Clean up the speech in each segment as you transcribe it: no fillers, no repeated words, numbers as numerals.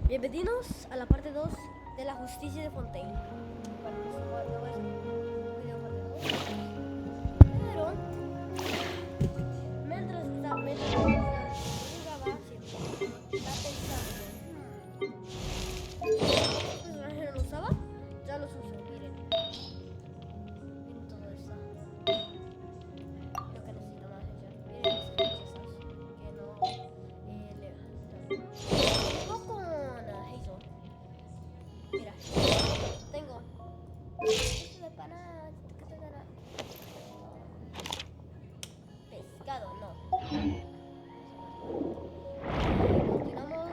Bienvenidos a la parte 2 de la justicia de Fontaine. Bueno, pues no voy a hacer un video parte 2. Pero mientras jugaba siempre estaba pensando, ¿estos personajes no los usaba? Ya los uso, miren. Miren todo esto. Lo que necesito más atención. Miren mis princesas. Que no con Hazel. Mira, tengo esto de pana, pescado, no. Continuamos.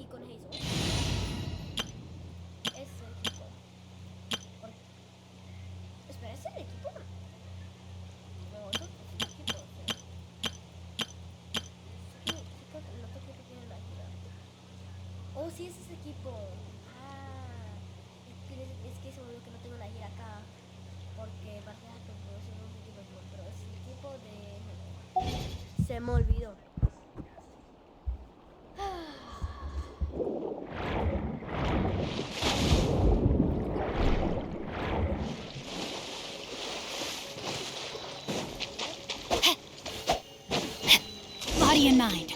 Con Hazel. Es el equipo. Espera, ¿es el equipo? No, es el equipo. No creo que tiene la gira. Oh, sí, es ese equipo. Ah, es que se me olvidó que no tengo la gira acá. Porque para que son los equipos, pero es el equipo de. Se me olvidó. Body in mind.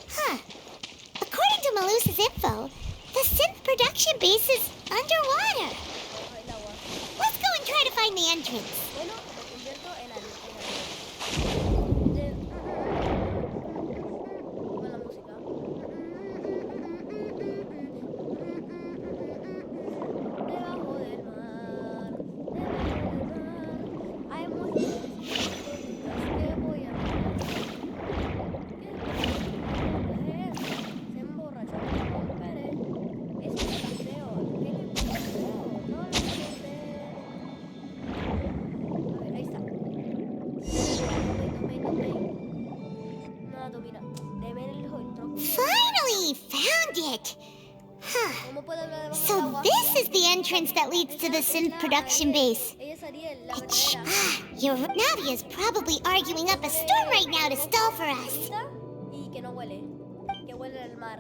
Huh. According to Malusa's info, the synth production base is underwater. Let's go and try to find the entrance. Bueno, me convierto en la con la música. Debajo del mar, hay muchos que voy a se emborrachó con Pérez. Es un paseo. ¿Qué le pasó? No lo entiende. A ver, ahí está. No domina. De ver el tronco. Finally found it. Huh. ¿Cómo puede hablar debajo del So agua? this is the entrance that leads to the synth production base. Ella es Ariel, la verdadera. Your Navia's probably arguing up a storm right now to stall for us. Y que no huele. Que huele al mar.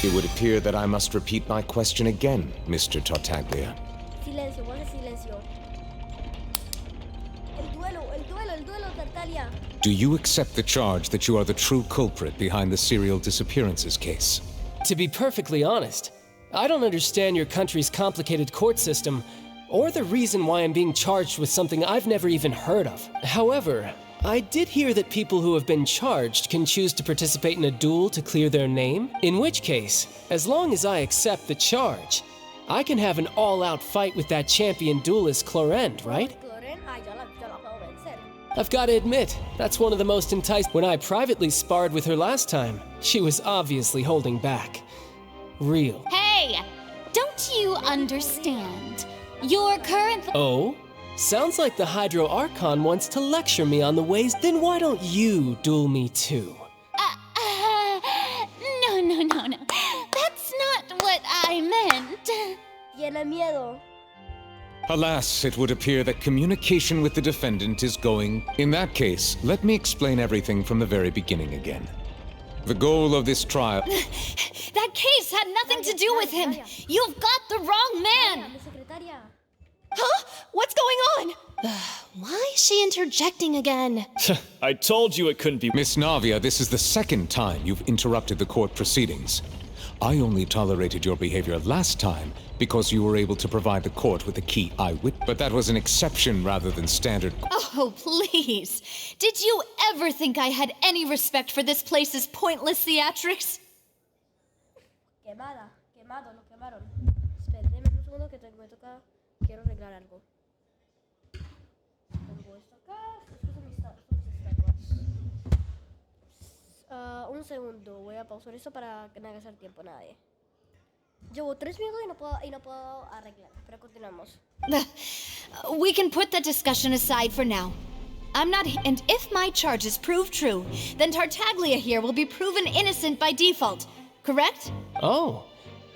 It would appear that I must repeat my question again, Mr. Tartaglia. Silencio, guarda silencio. El duelo, Tartaglia. Do you accept the charge that you are the true culprit behind the serial disappearances case? To be perfectly honest, I don't understand your country's complicated court system, or the reason why I'm being charged with something I've never even heard of. However, I did hear that people who have been charged can choose to participate in a duel to clear their name, in which case, as long as I accept the charge, I can have an all-out fight with that champion duelist Clorend, right? I've got to admit, that's one of the most enticing. When I privately sparred with her last time, she was obviously holding back. Real. Hey! Don't you understand? Your current... Oh? Sounds like the Hydro Archon wants to lecture me on the ways. Then why don't you duel me too? No. That's not what I meant. Tiene miedo. Alas, it would appear that communication with the defendant is going. In that case, let me explain everything from the very beginning again. The goal of this trial... That case had nothing to do with him. You've got the wrong man. Huh? What's going on? Why is she interjecting again? I told you it couldn't be. Miss Navia, this is the second time you've interrupted the court proceedings. I only tolerated your behavior last time because you were able to provide the court with a key eyewitness. But that was an exception rather than standard. Oh, please. Did you ever think I had any respect for this place's pointless theatrics? Quemado, lo quemaron. Espera, déme un segundo que me toca. Quiero arreglar algo. Pongo esto. Un segundo, voy a pausar eso para que no haga hacer tiempo a nadie. Llevo 3 minutos y no puedo arreglar, pero continuamos. We can put that discussion aside for now. I'm not. And if my charges prove true, then Tartaglia here will be proven innocent by default, correct? Oh,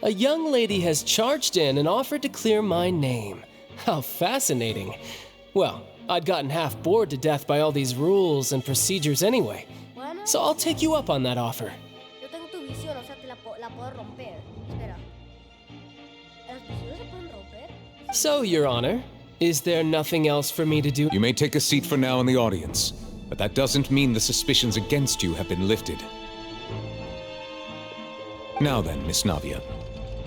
a young lady has charged in and offered to clear my name. How fascinating. Well, I'd gotten half bored to death by all these rules and procedures anyway. Bueno, So I'll take you up on that offer. yo tengo tu visión, o sea, la puedo romper. Espera. ¿Las visiones se pueden romper? So, Your Honor, is there nothing else for me to do? You may take a seat for now in the audience, but that doesn't mean the suspicions against you have been lifted. Now then, Miss Navia,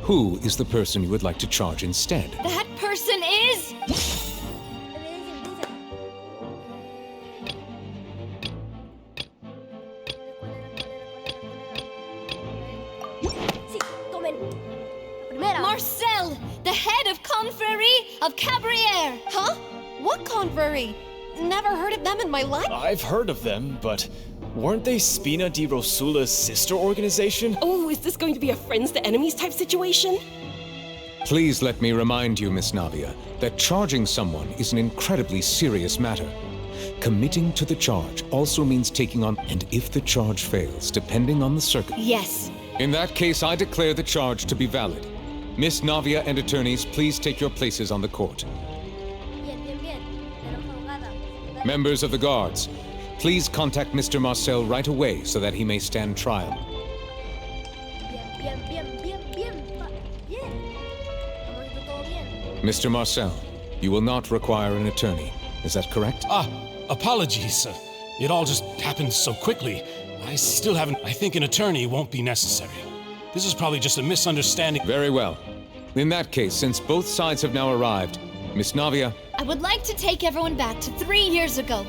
who is the person you would like to charge instead? That person is. Evidencia, Sí, tomen. La primera. Marcel, the head of Confrérie of Cabrières. Huh? What confrérie? Never heard of them in my life. I've heard of them, but weren't they Spina di Rosula's sister organization? Oh, is this going to be a friends to enemies type situation? Please let me remind you, Miss Navia, that charging someone is an incredibly serious matter. Committing to the charge also means taking on, and if the charge fails, depending on the circumstances. Yes. In that case, I declare the charge to be valid. Miss Navia and attorneys, please take your places on the court. Bien, bien, bien. Tenemos abogada. Members of the guards, please contact Mr. Marcel right away so that he may stand trial. Bien, bien, bien, bien, bien. Bien. Hemos hecho todo bien. Mr. Marcel, you will not require an attorney. Is that correct? Apologies. It all just happened so quickly. I still haven't. I think an attorney won't be necessary. This is probably just a misunderstanding. Very well. In that case, since both sides have now arrived, Miss Navia, I would like to take everyone back to 3 years ago,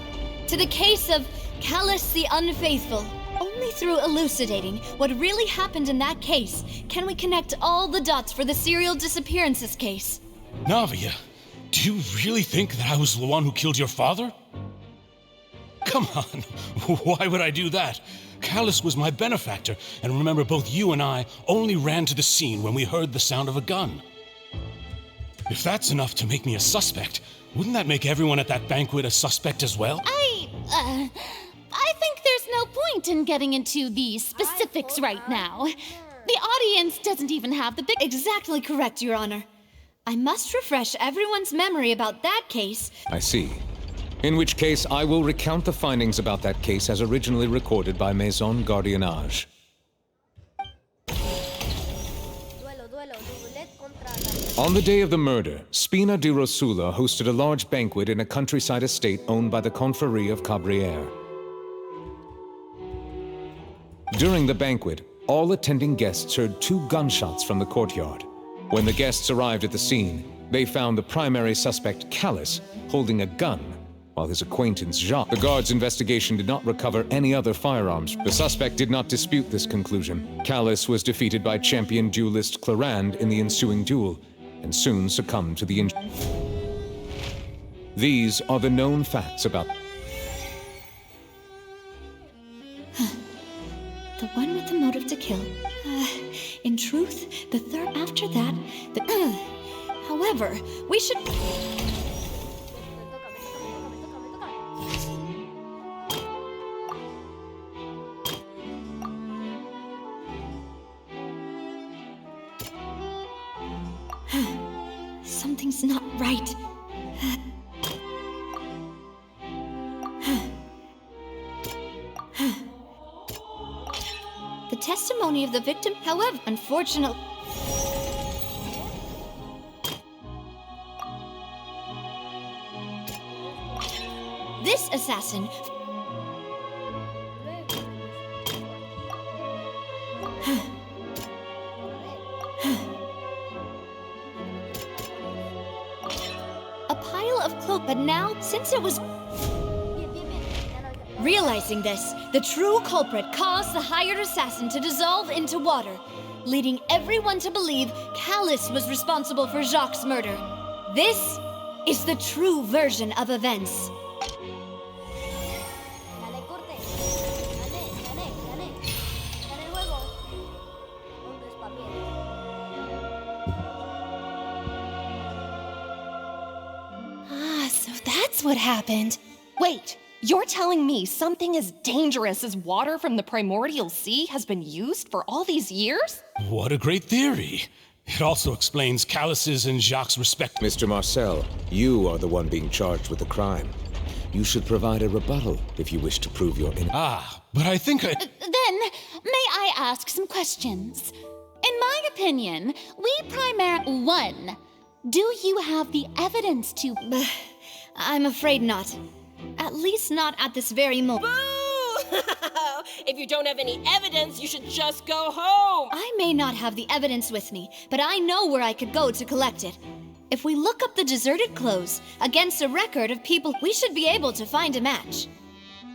to the case of Callus the Unfaithful. Only through elucidating what really happened in that case can we connect all the dots for the serial disappearances case. Navia, do you really think that I was the one who killed your father? Come on, why would I do that? Callus was my benefactor, and remember, both you and I only ran to the scene when we heard the sound of a gun. If that's enough to make me a suspect, wouldn't that make everyone at that banquet a suspect as well? I think there's no point in getting into the specifics right now. The audience doesn't even have the big. Exactly correct, Your Honor. I must refresh everyone's memory about that case. I see. In which case, I will recount the findings about that case as originally recorded by Maison Gardiennage. Duelo, Doublet contra la... On the day of the murder, Spina di Rosula hosted a large banquet in a countryside estate owned by the Confrérie of Cabrières. During the banquet, all attending guests heard 2 gunshots from the courtyard. When the guests arrived at the scene, they found the primary suspect, Callus, holding a gun, while his acquaintance, Jacques. The guards' investigation did not recover any other firearms. The suspect did not dispute this conclusion. Callus was defeated by champion duelist Clarande in the ensuing duel, and soon succumbed to the injury. These are the known facts about... The one with the motive to kill. In truth, the third after that, however, we should... Me toca. Something's not right. The testimony of the victim, however, unfortunately... This assassin... A pile of cloak, but now, since it was... Bien, bien, bien. Ya no, Realizing this, the true culprit caused the hired assassin to dissolve into water, leading everyone to believe Callus was responsible for Jacques' murder. This is the true version of events. Gané, corte. Gané. that's what happened. Wait, you're telling me something as dangerous as water from the primordial sea has been used for all these years? What a great theory. It also explains Callus's and Jacques' respect. Mr. Marcel, you are the one being charged with the crime. You should provide a rebuttal if you wish to prove your innocence. But I think I... Then, may I ask some questions? In my opinion, we primarily... 1. Do you have the evidence to... I'm afraid not. At least not at this very moment. Boo! If you don't have any evidence, you should just go home! I may not have the evidence with me, but I know where I could go to collect it. If we look up the deserted clothes against a record of people, we should be able to find a match.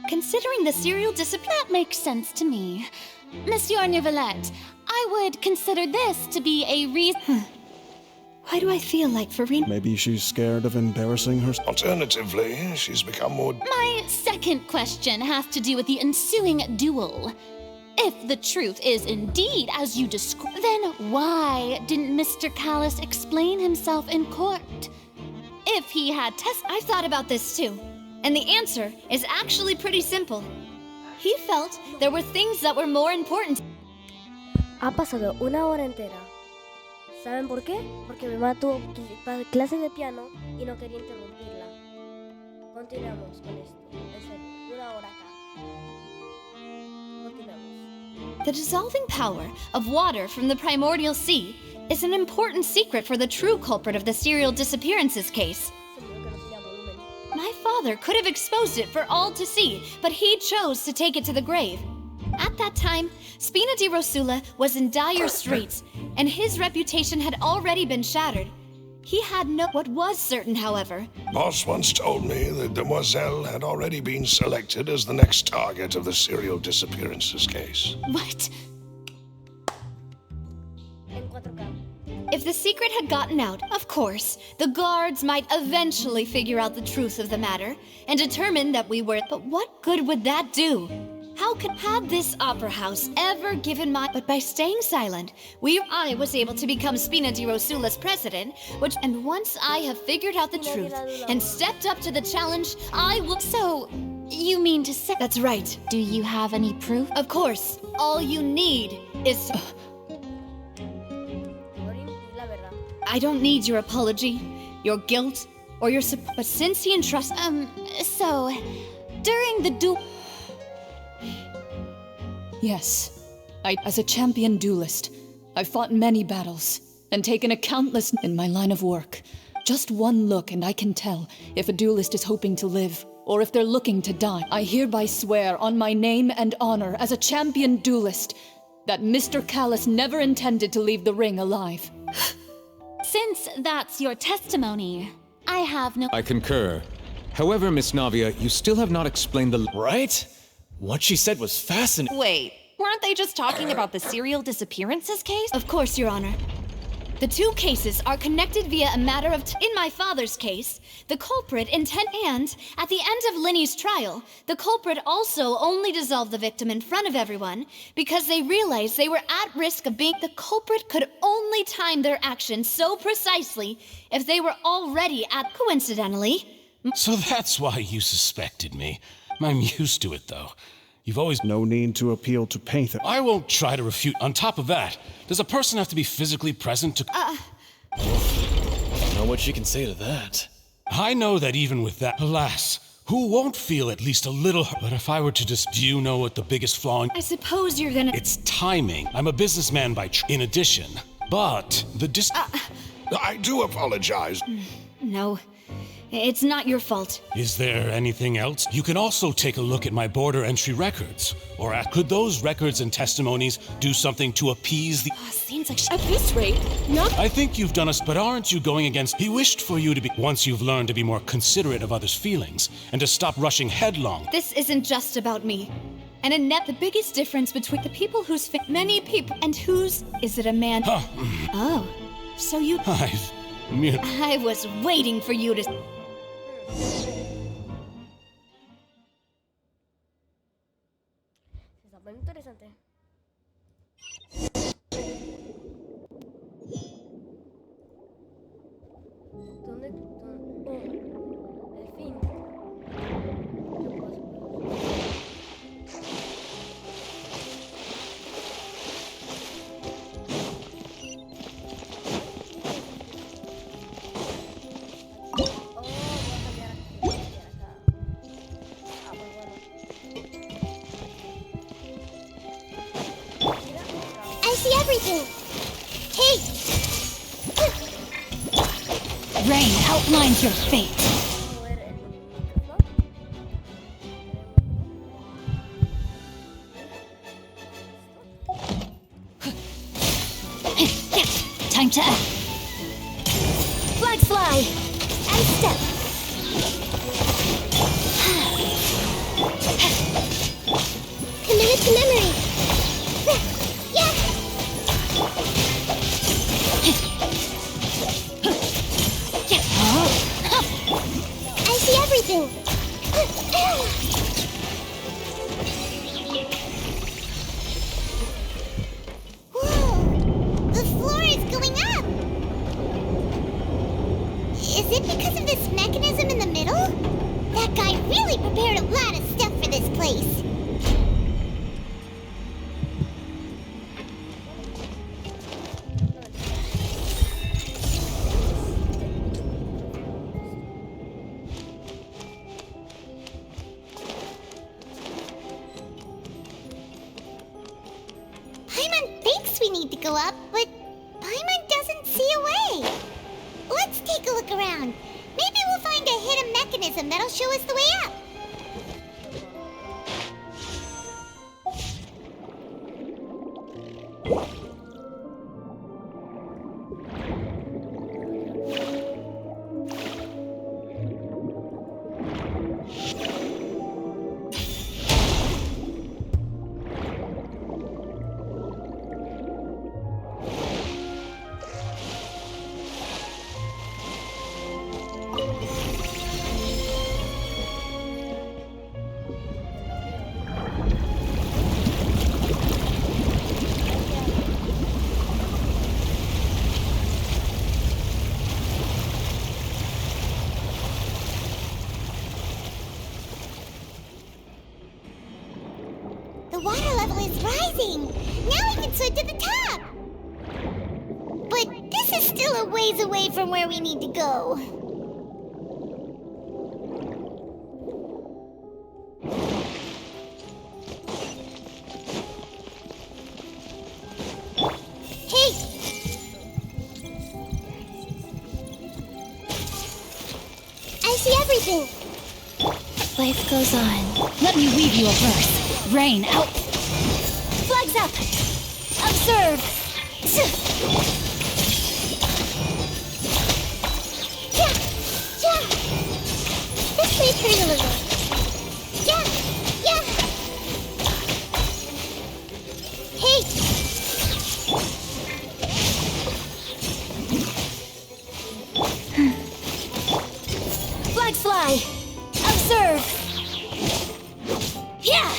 Considering the serial disappearance... That makes sense to me. Monsieur Neuvillette, I would consider this to be a reason... Why do I feel like Farina... Maybe she's scared of embarrassing herself. Alternatively, she's become more... My second question has to do with the ensuing duel. If the truth is indeed as you describe, then why didn't Mr. Callus explain himself in court? If he had I've thought about this too, and the answer is actually pretty simple. He felt there were things that were more important. Ha pasado una hora entera. ¿Saben por qué? Porque mi mamá tuvo clases de piano y no quería interrumpirla. Continuamos con esto. En serio, una hora acá. Continuamos. The dissolving power of water from the primordial sea is an important secret for the true culprit of the serial disappearances case. My father could have exposed it for all to see, but he chose to take it to the grave. At that time, Spina di Rosula was in dire straits, and his reputation had already been shattered. He had no... What was certain, however... Boss once told me that Demoiselle had already been selected as the next target of the serial disappearances case. What? En 4K. If the secret had gotten out, of course, the guards might eventually figure out the truth of the matter and determine that we were... But what good would that do? How could had this opera house ever given my... But by staying silent, I was able to become Spina di Rosula's president, which... And once I have figured out the truth and stepped up to the challenge, I will... So, you mean to say... That's right. Do you have any proof? Of course. All you need is... I don't need your apology, your guilt, or your support. But since he entrusts... So, during the duel... Yes. As a champion duelist, I've fought many battles and taken a countless in my line of work. Just one look and I can tell if a duelist is hoping to live or if they're looking to die. I hereby swear on my name and honor as a champion duelist that Mr. Callus never intended to leave the ring alive. Since that's your testimony, I have no... I concur. However, Miss Navia, you still have not explained the... Right? What she said was fascinating. Wait, weren't they just talking about the serial disappearances case? Of course, Your Honor. The two cases are connected via a matter of... In my father's case, the culprit and at the end of Linny's trial, the culprit also only dissolved the victim in front of everyone because they realized they were at risk of being... The culprit could only time their actions so precisely if they were already at... Coincidentally... So that's why you suspected me. I'm used to it, though. You've always... No need to appeal to paint. I won't try to refute. On top of that, does a person have to be physically present to... I don't know what she can say to that. I know that even with that, alas, who won't feel at least a little... But if I were to just... Do you know what the biggest flaw in... I suppose you're gonna... It's timing. I'm a businessman by in addition. But the I do apologize. No. It's not your fault. Is there anything else? You can also take a look at my border entry records. Or could those records and testimonies do something to appease the... Seems like at this rate, not... I think you've done us, but aren't you going against... He wished for you to be... Once you've learned to be more considerate of others' feelings, and to stop rushing headlong... This isn't just about me. And in net, the biggest difference between the people whose... Many people... And whose... Is it a man... Oh. So you... I was waiting for you to... Está muy interesante. ¿Dónde? Oh, el fin. everything. Hey! Rain outlines your fate. Mover el micrófono. Time to act. Flag fly! And step! Committed to memory! Yeah! I see everything! Whoa! The floor is going up! Is it because of this mechanism in the middle? That guy really prepared a lot of stuff for this place. Paimon thinks we need to go up, but Paimon doesn't see a way. Let's take a look around. Maybe we'll find a hidden mechanism that'll show us the way up. The water level is rising. Now we can swim to the top. But this is still a ways away from where we need to go. Hey! I see everything. Life goes on. Let me weave you a verse. Rain out. Flags up! Observe! Yeah! Yeah! This may turn a little. Yeah! Yeah! Hey! Flags fly! Observe! Yeah!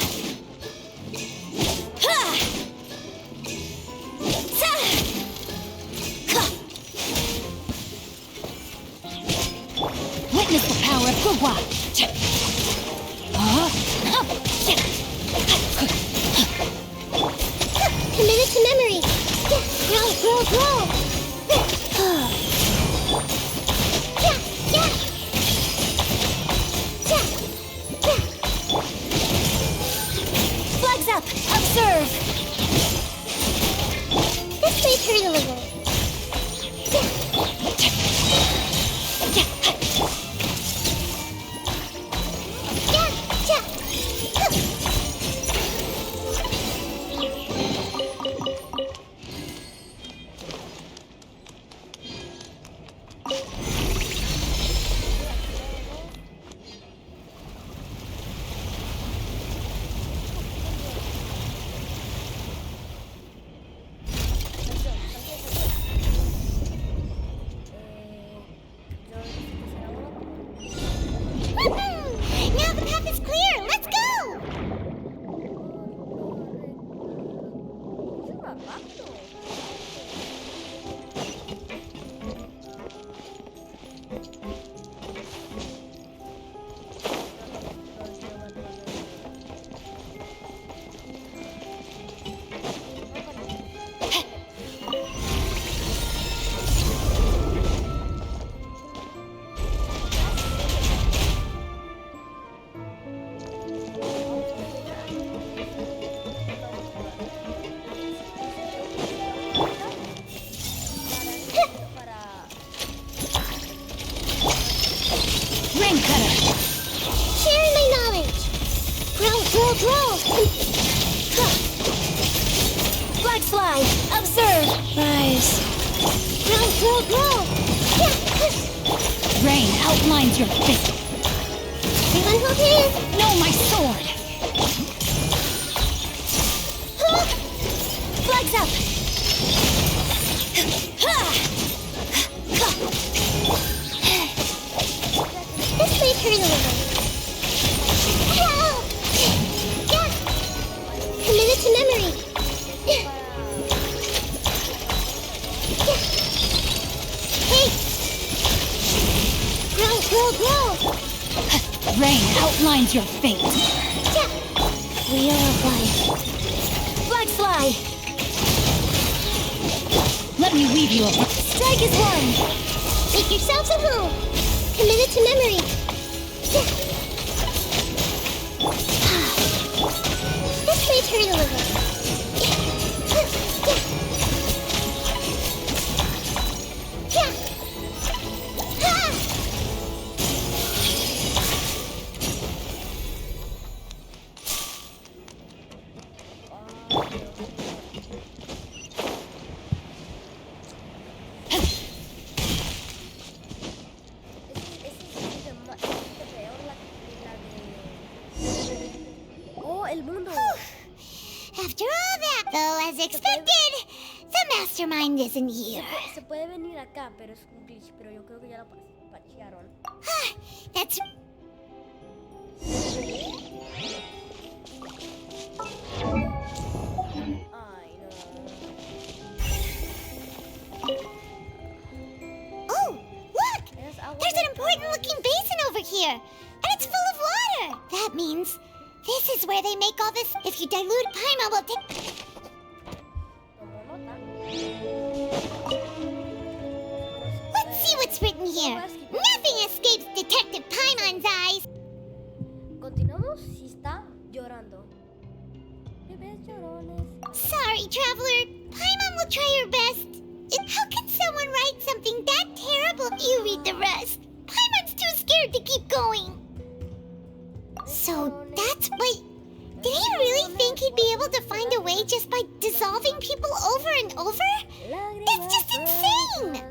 Witness the power of Gugwa. Committed to memory. Yeah, grow. Yeah. Flags up. Observe. This may turn a little. grow! Flags fly! Observe! Rise! Grow! Rain outlines your fate. Everyone hold hands! No, my sword! Flags up! This may turn a little. Yeah! Committed to memory. Hey! Grow! Rain outlines your fate. Wheel of life. Flags fly! Let me weave you a... Strike is one! Make yourselves at home! Committed to memory. This may turn a little. After all that, though, as expected, the mastermind isn't here. Se puede venir acá, pero es un glitch, pero yo creo que ya lo pachearon. That's... Ay, no. Oh, look! There's an important-looking basin over here, and it's full of water. That means this is where they make all this. If you dilute Paimon, will take... Let's see what's written here. Nothing escapes Detective Paimon's eyes. Continuamos si está llorando. Bebés llorones. Sorry, traveler. Paimon will try her best. How can someone write something that terrible? You read the rest. Paimon's too scared to keep going. So that's what... Did he really think he'd be able to find a way just by dissolving people over and over? That's just insane!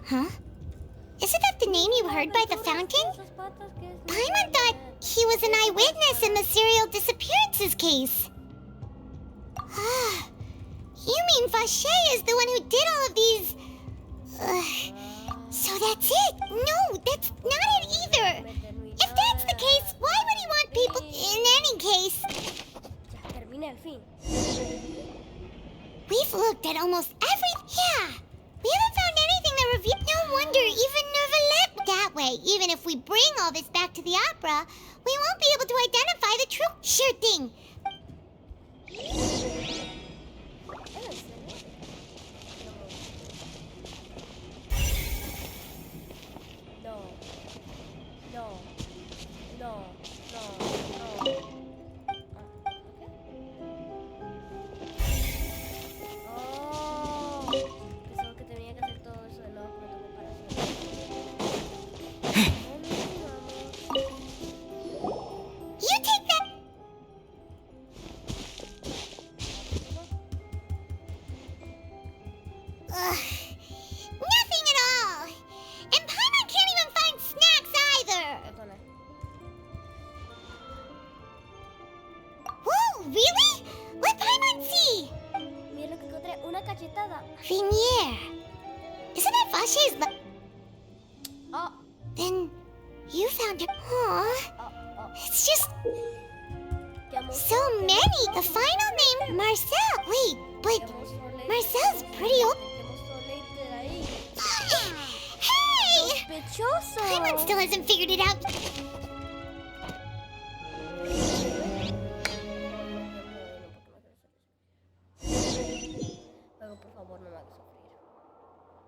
Huh? Isn't that the name you heard by the fountain? Paimon thought he was an eyewitness in the serial disappearances case. You mean Vache is the one who did all of these... so that's it? No, that's not it either. If that's the case, why would he want people... In any case... Termina al fin. We've looked at almost every... Yeah. We haven't found anything that reveals... No wonder even Nervalet... That way, even if we bring all this back to the opera, we won't be able to identify the true... Sure thing. Pensaba que tenía que hacer todo eso de nuevo, pero tengo para You take that... Nothing at all. And Paimon can't even find snacks either. Whoa, really? What Paimon see? Mira lo que encontré, una cachetada. Vinier. Isn't that Vache's Oh. Then you found it. Aw. It's just... so many. The final name, Marcel. Wait, but Marcel's pretty old. Hey! Paimon still hasn't figured it out.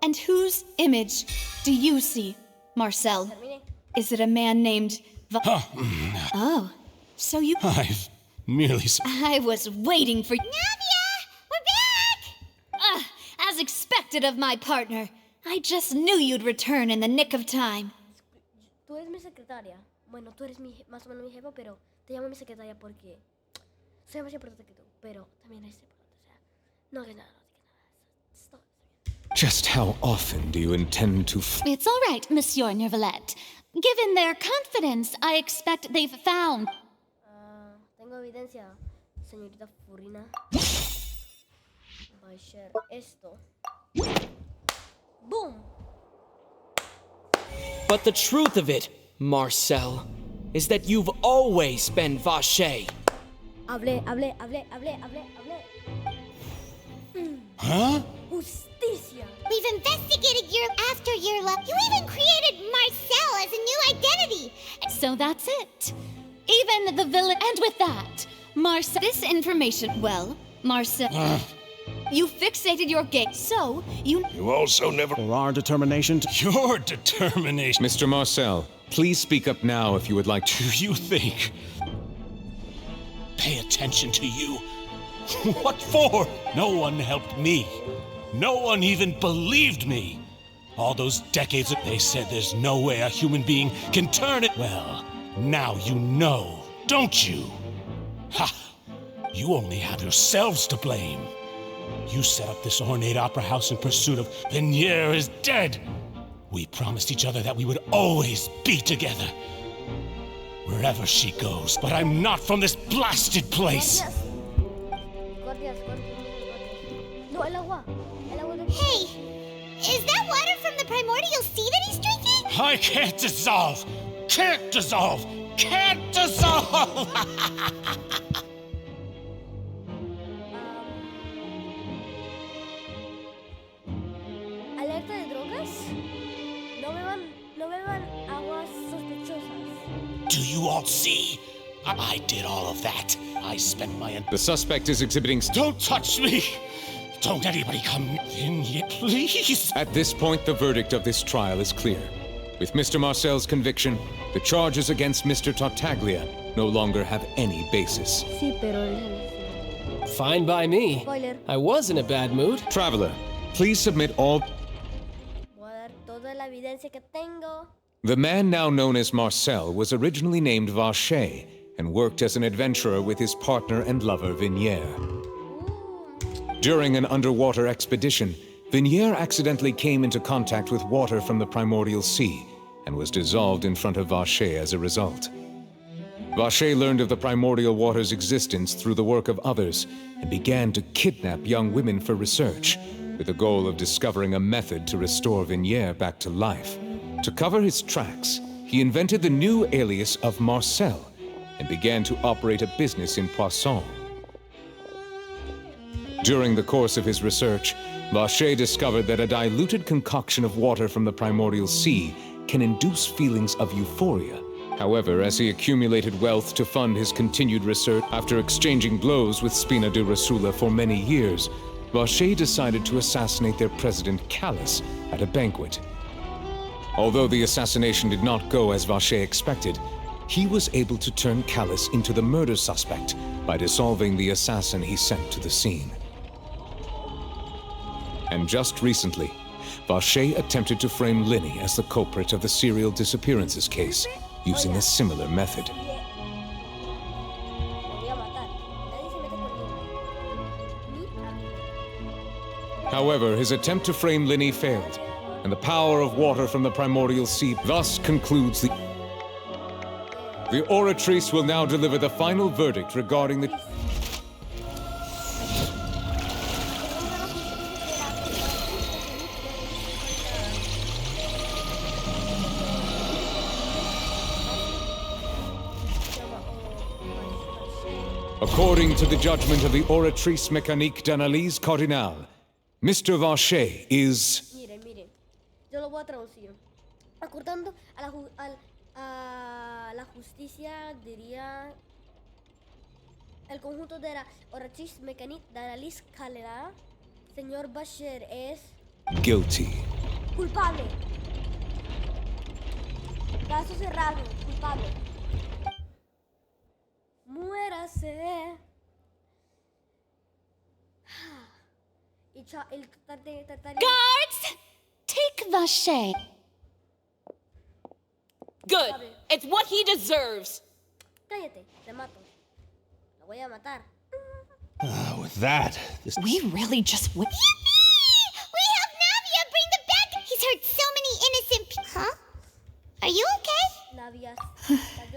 And whose image do you see, Marcel? Is it a man named Oh, so you... I've merely... I was waiting for... Navia! We're back! As expected of my partner. I just knew you'd return in the nick of time. Tú eres mi secretaria. Bueno, tú eres más o menos mi jefa, pero te llamo mi secretaria porque soy más importante que tú, pero también es importante. O sea, no hagas nada, no digas nada. Está bien. Just how often do you intend to It's all right, Monsieur Nervalette. Given their confidence, I expect they've found. Tengo evidencia, señorita Furina. Va a ser esto. Boom. But the truth of it, Marcel, is that you've always been Vache. Hablé. Huh? Justicia. We've investigated year after year. You even created Marcel as a new identity. So that's it. Even the villain. And with that, Marcel. This information. Well, Marcel. You fixated your gaze, so you. You also never. For our determination to. Your determination. Mr. Marcel, please speak up now if you would like to. Do you think? Pay attention to you. What for? No one helped me. No one even believed me. All those decades they said there's no way a human being can turn it. Well, now you know, don't you? Ha! You only have yourselves to blame. You set up this ornate opera house in pursuit of Vignier is dead. We promised each other that we would always be together. Wherever she goes, but I'm not from this blasted place. Guardias. No, el agua. Hey, is that water from the primordial sea that he's drinking? I can't dissolve! Can't dissolve! Can't dissolve! Alerta de drogas. No beban aguas sospechosas. Do you all see? I did all of that. I spent my... The suspect is exhibiting... Don't touch me! Don't anybody come in here, please! At this point, the verdict of this trial is clear. With Mr. Marcel's conviction, the charges against Mr. Tartaglia no longer have any basis. Sí, pero él. Fine by me. Spoiler. I was in a bad mood. Traveler, please submit all... Voy a dar toda la evidencia que tengo. The man now known as Marcel was originally named Vache and worked as an adventurer with his partner and lover Vignier. During an underwater expedition, Vignier accidentally came into contact with water from the primordial sea and was dissolved in front of Vache as a result. Vache learned of the primordial water's existence through the work of others and began to kidnap young women for research, with the goal of discovering a method to restore Vignier back to life. To cover his tracks, he invented the new alias of Marcel and began to operate a business in Poisson. During the course of his research, Vache discovered that a diluted concoction of water from the primordial sea can induce feelings of euphoria. However, as he accumulated wealth to fund his continued research, after exchanging blows with Spina di Rosula for many years, Vache decided to assassinate their president Callus at a banquet. Although the assassination did not go as Vache expected, he was able to turn Callus into the murder suspect by dissolving the assassin he sent to the scene. And just recently, Vache attempted to frame Linny as the culprit of the serial disappearances case, using a similar method. However, his attempt to frame Linny failed, and the power of water from the primordial sea thus concludes the... The Oratrice will now deliver the final verdict regarding the... According to the judgment of the Oratrice Mécanique d'Analyse Cardinale, Mr. Vache is... Miren, yo lo voy a traducir. Acordando a la justicia, diría el conjunto de la Oratrice Mécanique d'Analyse Cardinale, señor Vacher es guilty. culpable. Caso cerrado, culpable. Muérase. Guards! Take Vache. Good. It's what he deserves. Cállate, te mato. Lo voy a matar. With that, this... We really just went. Yippee! We helped Navia bring them back! He's hurt so many innocent people. Huh? Are you okay? Navias.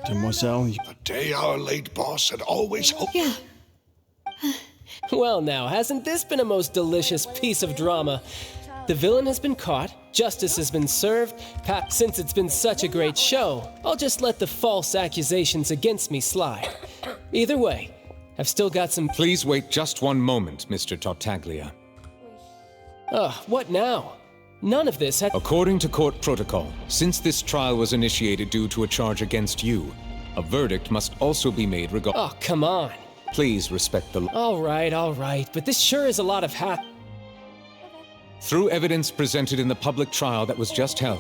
Demoiselle, A day our late boss had always hoped. Yeah. Well, now, hasn't this been a most delicious piece of drama? The villain has been caught, justice has been served. Since it's been such a great show, I'll just let the false accusations against me slide. Either way, I've still got some. Please wait just one moment, Mr. Tartaglia. What now? None of this had. According to court protocol, since this trial was initiated due to a charge against you, a verdict must also be made regarding. Oh, come on. Please respect the law. All right, but this sure is a lot of Through evidence presented in the public trial that was just held,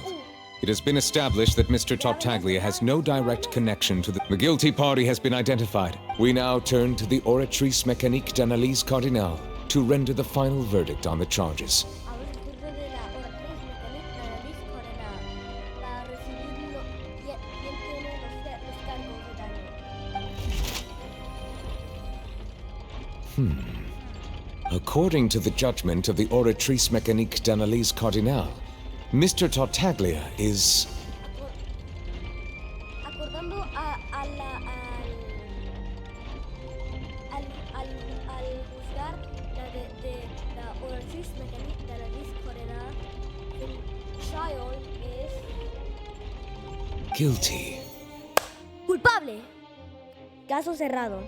it has been established that Mr. Tartaglia has no direct connection to the guilty party has been identified. We now turn to the Oratrice Mécanique d'Analyse Cardinal to render the final verdict on the charges. According to the judgment of the Oratrice Mécanique d'Analyse Cardinal, Mr. Tartaglia is... Acordando al juzgar la Oratrice Mécanique d'Analyse Cardinal, el child is guilty. culpable. Caso cerrado.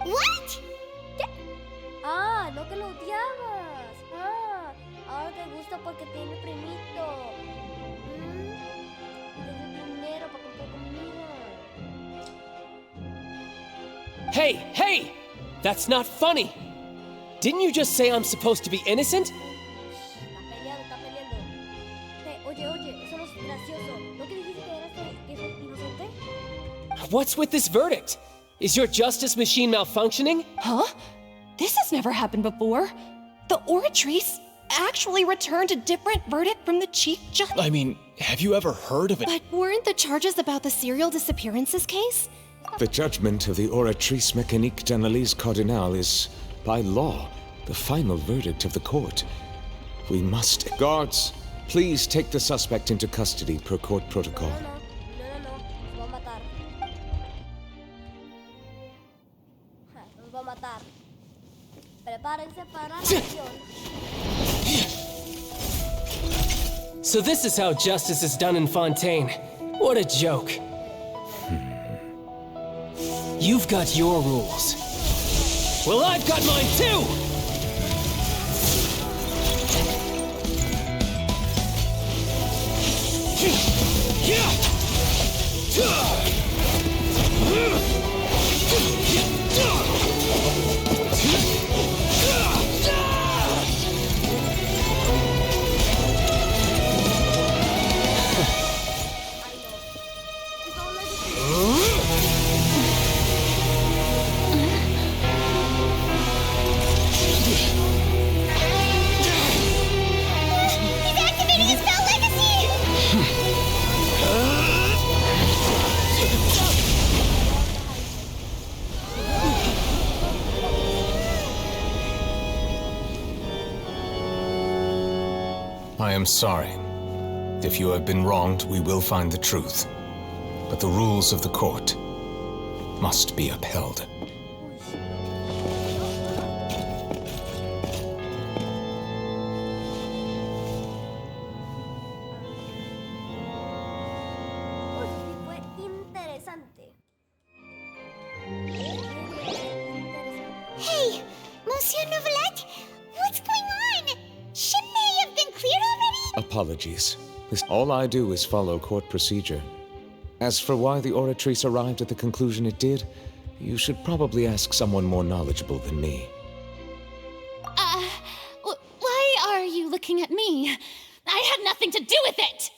What? Ah, no que lo odiabas. Ah, ahora te gusta porque tiene primito. Tienes dinero para comprar comida. Hey! That's not funny! Didn't you just say I'm supposed to be innocent? Está peleando. Hey, oye, eso no es gracioso. ¿No que dijiste que eres inocente? What's with this verdict? Is your justice machine malfunctioning? Huh? This has never happened before. The Oratrice actually returned a different verdict from the Chief Judge. I mean, have you ever heard of it? But weren't the charges about the serial disappearances case? The judgment of the Oratrice Mécanique d'Analyse Cardinal is, by law, the final verdict of the court. We must... Guards, please take the suspect into custody per court protocol. Nos va a matar. Nos va a matar. Prepárense para la acción. So this is how justice is done in Fontaine. What a joke. You've got your rules. Well, I've got mine too! He's activating his spell legacy! I am sorry. If you have been wronged, we will find the truth. But the rules of the court must be upheld. Fue interesante. Hey, Monsieur Nouvelette, what's going on? Shouldn't they have been cleared already? Apologies. All I do is follow court procedure. As for why the Oratrice arrived at the conclusion it did, you should probably ask someone more knowledgeable than me. Why are you looking at me? I had nothing to do with it!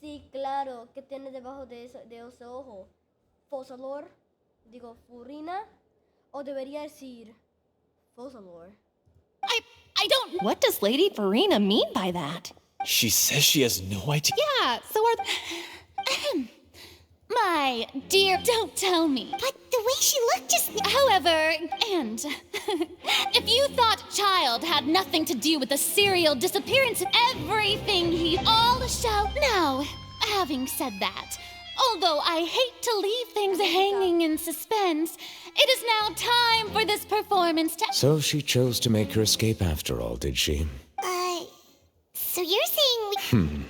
Sí, claro. ¿Qué tiene debajo de ese ojo? ¿Fosalor? Digo, ¿furina? ¿O debería decir Fosalor? I don't... What does Lady Farina mean by that? She says she has no idea. Yeah, so are... My dear, don't tell me. But the way she looked just now. However, and if you thought Child had nothing to do with the serial disappearance and everything he all show. Now, having said that, although I hate to leave things hanging in suspense, it is now time for this performance to. So she chose to make her escape after all, did she? So you're saying we...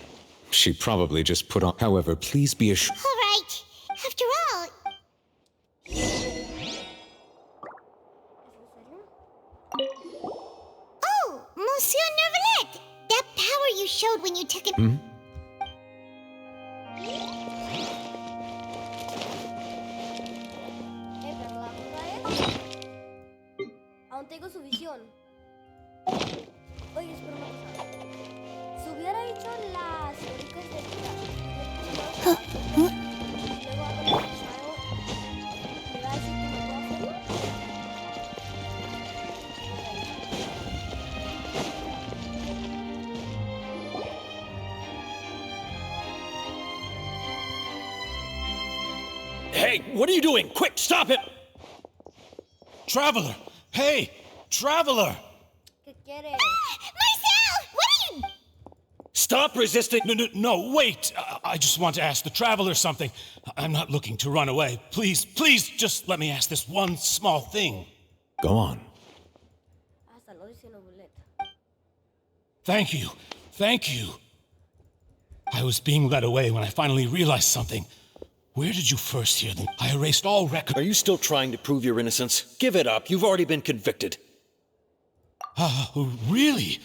She probably just put on. However, please be assured. All right. After all... Oh, Monsieur Nervalet! That power you showed when you took it... Pero la cosa es... Aún tengo su visión. Oye, espera una cosa. Si hubiera hecho las figuritas de vida, y luego hago el pasado, ¿me va a decir que no puedo hacerlo? Hey, what are you doing? Quick, stop it! Traveler! Hey, Traveler! ¿Qué quiere? Marcel! What are you... Stop resisting! No, wait! I just want to ask the Traveler something. I'm not looking to run away. Please, just let me ask this one small thing. Go on. Hasta lo dice Nobulet. Thank you. I was being led away when I finally realized something. Where did you first hear them? I erased all records. Are you still trying to prove your innocence? Give it up. You've already been convicted. Really?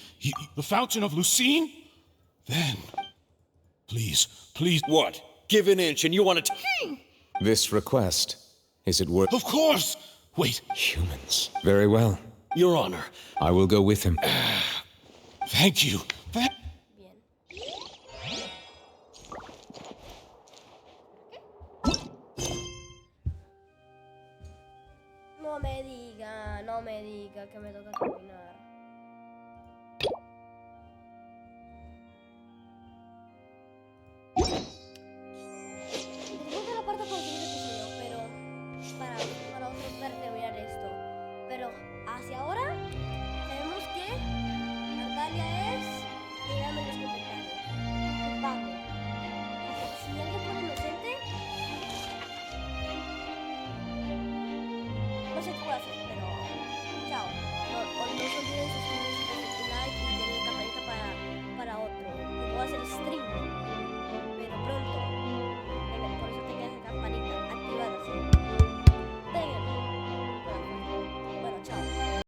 The Fountain of Lucine? Then, please. What? Give an inch and you want to... This request, is it worth... Of course! Wait. Humans. Very well. Your Honor. I will go with him. Thank you. Bien. No me diga que me toca caminar.